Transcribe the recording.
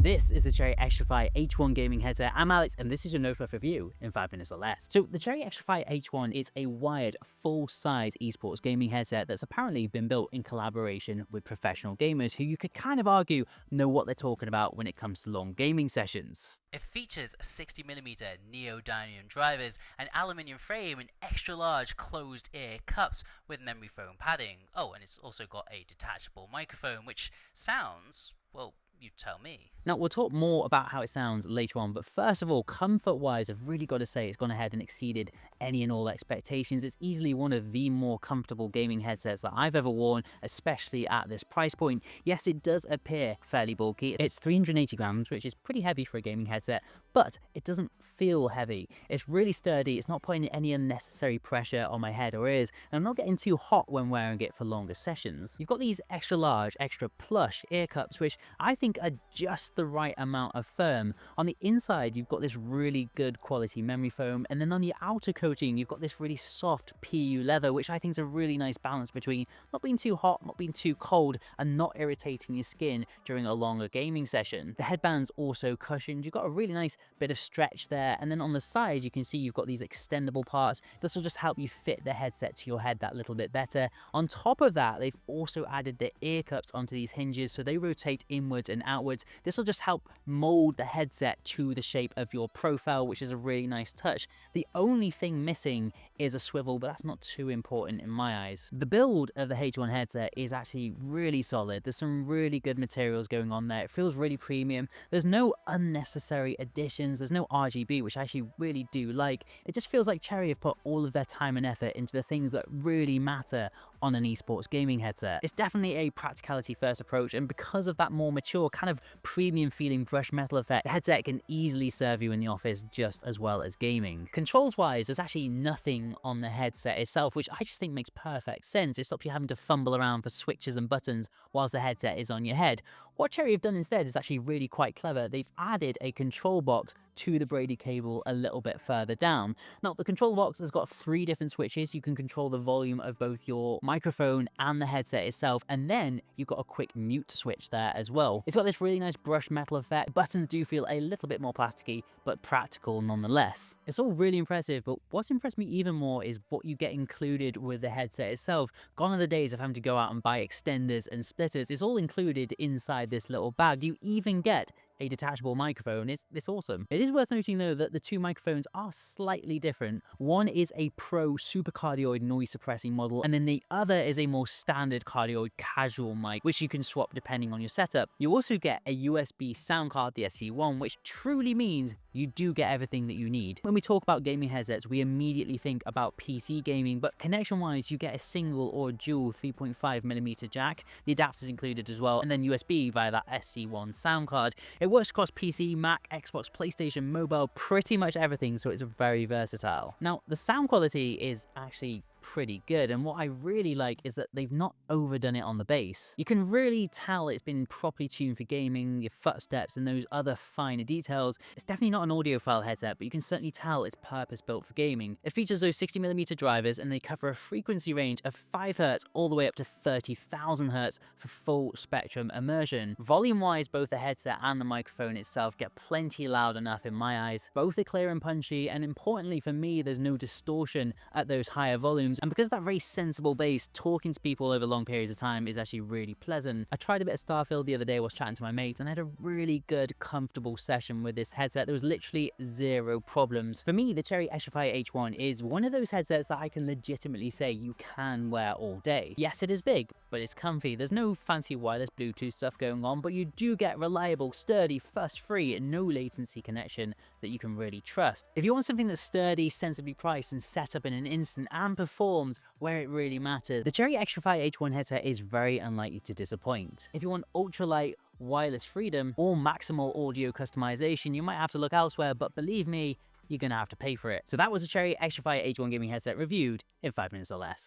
This is the Cherry Xtrfy H1 gaming headset. I'm Alex, and this is your no fluff review in 5 minutes or less. So the Cherry Xtrfy H1 is a wired, full-size esports gaming headset that's apparently been built in collaboration with professional gamers who you could kind of argue know what they're talking about when it comes to long gaming sessions. It features 60mm neodymium drivers, an aluminium frame, and extra large closed ear cups with memory foam padding. Oh, and it's also got a detachable microphone, which sounds, well, you tell me. Now, we'll talk more about how it sounds later on, but first of all, comfort-wise, I've really got to say it's gone ahead and exceeded any and all expectations. It's easily one of the more comfortable gaming headsets that I've ever worn, especially at this price point. Yes, it does appear fairly bulky. It's 380 grams, which is pretty heavy for a gaming headset, but it doesn't feel heavy. It's really sturdy. It's not putting any unnecessary pressure on my head or ears, and I'm not getting too hot when wearing it for longer sessions. You've got these extra large, extra plush ear cups, which I think are just the right amount of firm. On the inside, you've got this really good quality memory foam, and then on the outer coating, you've got this really soft PU leather, which I think is a really nice balance between not being too hot, not being too cold, and not irritating your skin during a longer gaming session. The headband's also cushioned. You've got a really nice bit of stretch there, and then on the sides, you can see you've got these extendable parts. This will just help you fit the headset to your head that little bit better. On top of that, they've also added the ear cups onto these hinges, so they rotate inwards and outwards. This will just help mold the headset to the shape of your profile, which is a really nice touch. The only thing missing is a swivel, but that's not too important in my eyes. The build of the H1 headset is actually really solid. There's some really good materials going on there. It feels really premium. There's no unnecessary additions. There's no RGB, which I actually really do like. It just feels like Cherry have put all of their time and effort into the things that really matter on an esports gaming headset. It's definitely a practicality first approach, and because of that more mature kind of premium feeling brushed metal effect, the headset can easily serve you in the office just as well as gaming. Controls wise, there's actually nothing on the headset itself, which I just think makes perfect sense. It stops you having to fumble around for switches and buttons whilst the headset is on your head. What Cherry have done instead is actually really quite clever. They've added a control box to the Brady cable a little bit further down. Now, the control box has got 3 different switches. You can control the volume of both your microphone and the headset itself, and then you've got a quick mute switch there as well. It's got this really nice brushed metal effect. Buttons do feel a little bit more plasticky, but practical nonetheless. It's all really impressive, but what's impressed me even more is what you get included with the headset itself. Gone are the days of having to go out and buy extenders and splitters. It's all included inside this little bag. You even get a detachable microphone. It's awesome. It is worth noting though that the 2 microphones are slightly different. One is a pro supercardioid noise suppressing model, and then the other is a more standard cardioid casual mic, which you can swap depending on your setup. You also get a USB sound card, the SC1, which truly means you do get everything that you need. When we talk about gaming headsets, we immediately think about PC gaming, but connection-wise, you get a single or dual 3.5mm jack. The adapter's included as well, and then USB via that SC1 sound card. It works across PC, Mac, Xbox, PlayStation, mobile, pretty much everything, so it's very versatile. Now, the sound quality is actually pretty good, and what I really like is that they've not overdone it on the bass. You can really tell it's been properly tuned for gaming, your footsteps and those other finer details. It's definitely not an audiophile headset, but you can certainly tell it's purpose built for gaming. It features those 60mm drivers, and they cover a frequency range of 5Hz all the way up to 30,000 Hz for full spectrum immersion. Volume wise, both the headset and the microphone itself get plenty loud enough in my eyes. Both are clear and punchy, and importantly for me, there's no distortion at those higher volumes. And because of that very sensible bass, talking to people over long periods of time is actually really pleasant. I tried a bit of Starfield the other day whilst chatting to my mates, and I had a really good, comfortable session with this headset. There was literally 0 problems. For me, the Cherry Xtrfy H1 is one of those headsets that I can legitimately say you can wear all day. Yes, it is big, but it's comfy. There's no fancy wireless Bluetooth stuff going on, but you do get reliable, sturdy, fuss-free, and no latency connection that you can really trust. If you want something that's sturdy, sensibly priced, and set up in an instant, and performs where it really matters, the Cherry Xtrfy H1 headset is very unlikely to disappoint. If you want ultralight wireless freedom or maximal audio customization, you might have to look elsewhere, but believe me, you're gonna have to pay for it. So that was the Cherry Xtrfy H1 gaming headset reviewed in 5 minutes or less.